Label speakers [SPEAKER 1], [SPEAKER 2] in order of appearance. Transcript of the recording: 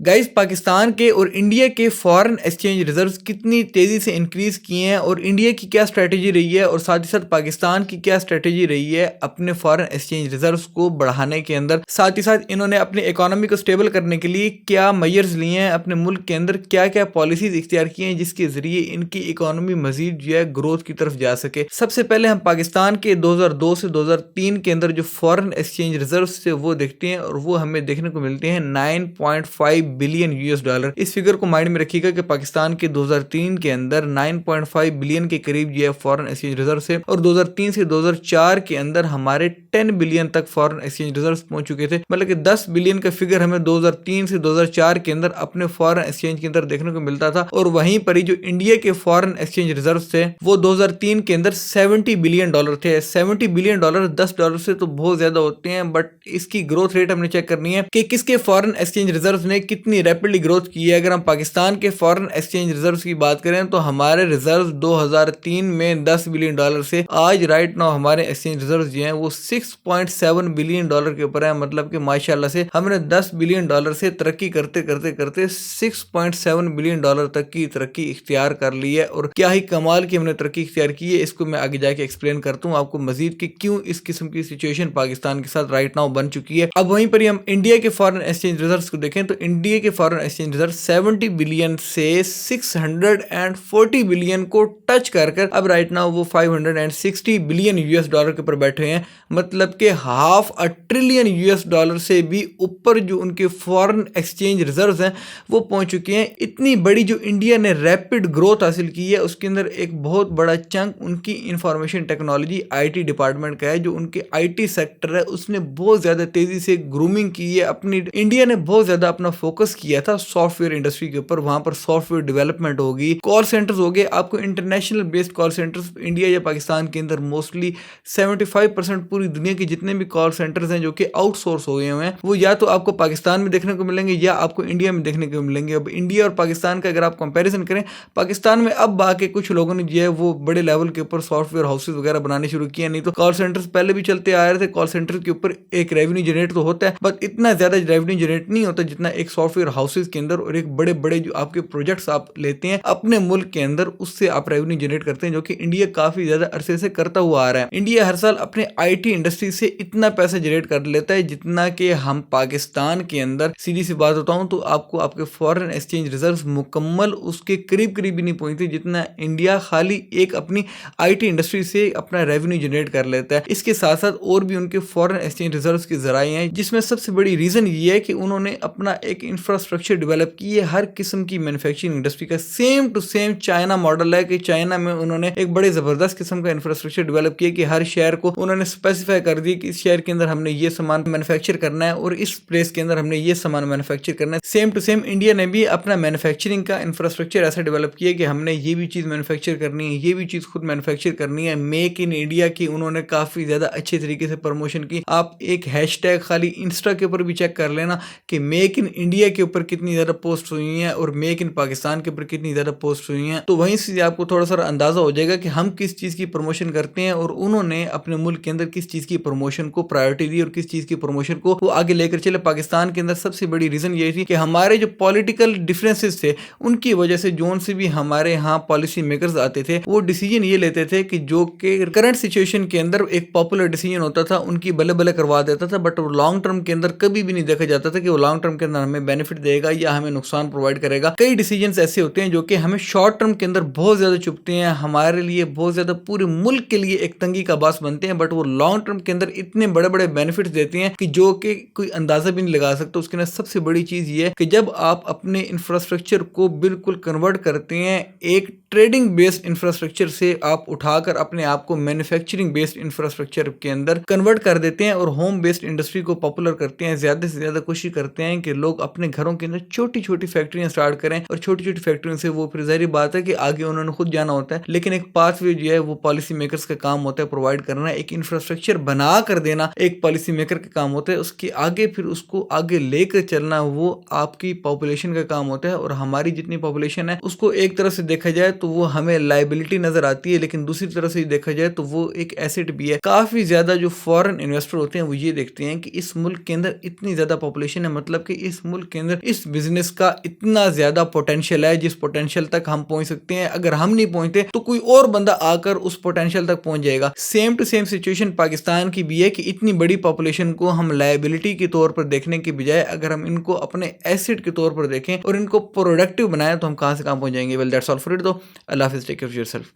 [SPEAKER 1] Guys, Pakistan के और India के फॉरेन एक्सचेंज रिजर्व्स कितनी तेजी से इंक्रीज किए हैं और इंडिया की क्या स्ट्रेटेजी रही है और साथ ही साथ पाकिस्तान की क्या स्ट्रेटेजी रही है अपने फॉरेन एक्सचेंज रिजर्व्स को बढ़ाने के अंदर। साथ ही साथ इन्होंने अपनी इकोनॉमी को स्टेबल करने के लिए क्या मेजर्स लिए हैं, अपने मुल्क के अंदर क्या क्या पॉलिसीज इख्तियार की हैं जिसके जरिए इनकी इकोनॉमी मजीद जो है ग्रोथ की तरफ जा सके। सबसे पहले हम पाकिस्तान के 2002 से 2003 के अंदर जो फॉरेन एक्सचेंज रिजर्व थे वो देखते हैं और वो हमें देखने को मिलते हैं 9.5 बिलियन US$। इस फिगर को माइंड में रखिएगा कि पाकिस्तान के 2003 के अंदर 9.5 बिलियन के करीब जो है फॉरेन एक्सचेंज रिजर्व है और 2003 से 2004 के अंदर हमारे 10 बिलियन तक फॉरेन एक्सचेंज रिजर्व पहुंच चुके थे। मतलब कि 10 बिलियन का फिगर हमें 2003 से 2004 के अंदर अपने फॉरेन एक्सचेंज के अंदर देखने को मिलता था और वहीं पर ही जो इंडिया के फॉरेन एक्सचेंज रिजर्व थे वो 2003 के अंदर $70 बिलियन थे। $70 बिलियन $10 से तो बहुत ज्यादा होते हैं, बट इसकी ग्रोथ रेट हमने चेक करनी है कि किसके फॉरेन एक्सचेंज रिजर्व ने कितनी रैपिडली ग्रोथ की है। अगर हम पाकिस्तान के फॉरेन एक्सचेंज रिजर्व की बात करें तो हमारे रिजर्व 2003 में $10 बिलियन से आज राइट नाउ हमारे एक्सचेंज रिजर्व जो हैं वो $6.7 बिलियन के ऊपर है। मतलब कि माशाल्लाह से हमने $10 बिलियन से तरक्की करते करते करते $6.7 बिलियन तक की तरक्की इख्तियार कर ली है। और क्या ही कमाल की हमने तरक्की इख्तियार की है, इसको मैं आगे जाके एक्सप्लेन करता हूँ आपको मजीद कि क्यों इस किस्म की सिचुएशन पाकिस्तान के साथ राइट नाउ बन चुकी है। अब वहीं पर ही हम इंडिया के फॉरेन एक्सचेंज रिजर्व्स को देखें तो इंडिया के फॉरेन एक्सचेंज रिजर्व 70 बिलियन से 640 बिलियन को टच कर अब राइट नाउ वो 560 बिलियन US$ के ऊपर बैठे हैं। मतलब के $500 ट्रिलियन US$ से भी ऊपर जो उनके फॉरेन एक्सचेंज रिजर्व्स हैं वो पहुंच चुके हैं। इतनी बड़ी जो इंडिया ने रैपिड ग्रोथ हासिल की है उसके अंदर एक बहुत बड़ा चंक उनकी इंफॉर्मेशन टेक्नोलॉजी IT डिपार्टमेंट का है। जो उनके IT सेक्टर है उसने बहुत ज्यादा तेजी से ग्रूमिंग की है। अपनी इंडिया ने बहुत ज्यादा अपना फोकस किया था सॉफ्टवेयर इंडस्ट्री के ऊपर। वहां पर सॉफ्टवेयर डेवलपमेंट होगी, कॉल सेंटर्स हो गए। आपको international based call centres India या पाकिस्तान के अंदर मोस्टली 75% पूरी दुनिया के जितने भी कॉल सेंटर्स हैं जो कि आउटसोर्स हो गए हुए हैं वो या तो आपको पाकिस्तान में देखने को मिलेंगे या आपको इंडिया में देखने को मिलेंगे। अब इंडिया और पाकिस्तान का अगर आप कंपैरिजन करें, पाकिस्तान में अब आके कुछ लोगों ने जो है वो बड़े लेवल के ऊपर सॉफ्टवेयर हाउसेज वगैरह बनाने शुरू किया। नहीं तो कॉल सेंटर्स पहले भी चलते आ रहे थे। कॉल सेंटर के ऊपर एक रेवेन्यू जनरेट तो होता है बट इतना ज्यादा रेवेन्यू जनरेट नहीं होता जितना एक सॉफ्टवेयर हाउसेज के अंदर और एक बड़े बड़े जो आपके प्रोजेक्ट्स आप लेते हैं अपने मुल्क के अंदर उससे आप रेवेन्यू जनरेट करते हैं, जो कि इंडिया काफी ज्यादा अरसे से करता हुआ आ रहा है। इंडिया हर साल अपने IT इंडस्ट्री से इतना पैसा जनरेट कर लेता है जितना कि हम पाकिस्तान के अंदर, सीधी सी बात बताऊं तो आपको आपके फॉरेन एक्सचेंज रिजर्व मुकम्मल उसके करीब करीब भी नहीं पहुंचती जितना इंडिया खाली एक अपनी IT इंडस्ट्री से अपना रेवेन्यू जनरेट कर लेता है। इसके साथ साथ और भी उनके फॉरेन एक्सचेंज रिजर्व के जराए हैं जिसमें सबसे बड़ी रीजन ये है कि उन्होंने अपना एक इंफ्रास्ट्रक्चर डेवलप की है हर किस्म की मैन्युफैक्चरिंग इंडस्ट्री का। Same to same China model है कि चाइना में उन्होंने एक बड़े जबरदस्त किस्म का इंफ्रास्ट्रक्चर डेवलप किया कि हर शहर को उन्होंने स्पेसिफाई कर दिया कि इस शहर के अंदर हमने ये सामान मैन्युफैक्चर करना है और इस प्लेस के अंदर हमने ये सामान मैन्युफैक्चर करना है। सेम टू सेम इंडिया ने भी अपना मैन्युफैक्चरिंग का इंफ्रास्ट्रक्चर ऐसा डेवलप किया कि हमने ये भी चीज मैन्युफैक्चर करनी है, ये भी चीज खुद मैन्युफैक्चर करनी है। मेक इन इंडिया की उन्होंने काफी ज्यादा अच्छे तरीके से प्रमोशन की। आप एक हैशटैग खाली इंस्टा के ऊपर भी चेक कर लेना कि मेक इन इंडिया के ऊपर कितनी ज्यादा पोस्ट हुई है और मेक इन पाकिस्तान के ऊपर कितनी ज्यादा पोस्ट हुई है। तो वहीं से आपको थोड़ा सा अंदाजा हो जाएगा कि हम किस चीज की प्रमोशन करते हैं और उन्होंने अपने मुल्क के अंदर किस चीज की प्रमोशन को प्रायोरिटी दी और किस चीज की प्रमोशन को वो आगे लेकर चले। पाकिस्तान के अंदर सबसे बड़ी रीजन ये थी कि हमारे जो पॉलिटिकल डिफरेंसेस थे उनकी वजह से जोन से भी हमारे यहाँ पॉलिसी मेकर्स आते थे वो डिसीजन ये लेते थे कि जो कि करंट सिचुएशन के अंदर एक पॉपुलर डिसीजन होता था उनकी बल्ले बल्ले करवा देता था, बट वो लॉन्ग टर्म के अंदर कभी भी नहीं देखा जाता था कि वो लॉन्ग टर्म के अंदर हमें बेनिफिट देगा या हमें नुकसान प्रोवाइड करेगा। कई डिसीजन ऐसे होते हैं जो कि हमें शॉर्ट टर्म के अंदर बहुत ज्यादा चुभते हैं, हमारे लिए बहुत ज्यादा पूरे मुल्क के लिए एक तंगी का बास बनते हैं, बट वो लॉन्ग टर्म के अंदर इतने बड़े बड़े बेनिफिट्स देते हैं कि जो कि कोई अंदाजा भी नहीं लगा सकता। उसके अंदर सबसे बड़ी चीज ये है कि जब आप अपने इंफ्रास्ट्रक्चर को बिल्कुल कन्वर्ट करते हैं एक ट्रेडिंग बेस्ड इंफ्रास्ट्रक्चर से आप उठाकर अपने आप को मैन्युफैक्चरिंग बेस्ड इंफ्रास्ट्रक्चर के अंदर कन्वर्ट कर देते हैं और होम बेस्ड इंडस्ट्री को पॉपुलर करते हैं, ज्यादा से ज्यादा कोशिश करते हैं कि लोग अपने घरों के अंदर छोटी छोटी फैक्ट्रियां स्टार्ट करें और छोटी छोटी फैक्ट्रियों से वो फिर जाहिर बात है कि आगे उन्होंने खुद जाना होता है, लेकिन एक पाथवे जो है वो पॉलिसी मेकर्स का काम होता है प्रोवाइड करना, एक इंफ्रास्ट्रक्चर बना कर देना एक पॉलिसी मेकर का काम होता है। उसके आगे फिर उसको आगे लेकर चलना वो आपकी पॉपुलेशन का काम होता है और हमारी जितनी पॉपुलेशन है उसको एक तरफ से देखा जाए तो वो हमें लायबिलिटी नजर आती है, लेकिन दूसरी तरफ से देखा जाए तो वो एक एसेट भी है। काफी ज्यादा जो फॉरेन इन्वेस्टर होते हैं वो ये देखते हैं कि इस मुल्क के अंदर इतनी ज्यादा पॉपुलेशन है, मतलब कि इस मुल्क के अंदर इस बिजनेस का इतना ज्यादा पोटेंशियल है जिस पोटेंशियल तक हम पहुंच सकते हैं। अगर हम नहीं पहुंचते तो कोई और बंदा आकर उस पोटेंशियल तक पहुंच जाएगा। Same to same situation Pakistan की भी है कि इतनी बड़ी पॉपुलेशन को हम लायबिलिटी के तौर पर देखने के बजाय अगर हम इनको अपने एसेट के तौर पर देखें और इनको प्रोडक्टिव बनाएं तो हम कहां से कहां पहुंच जाएंगे। Well that's all for it. तो अल्लाह हाफिज़, टेक केयर ऑफ योरसेल्फ।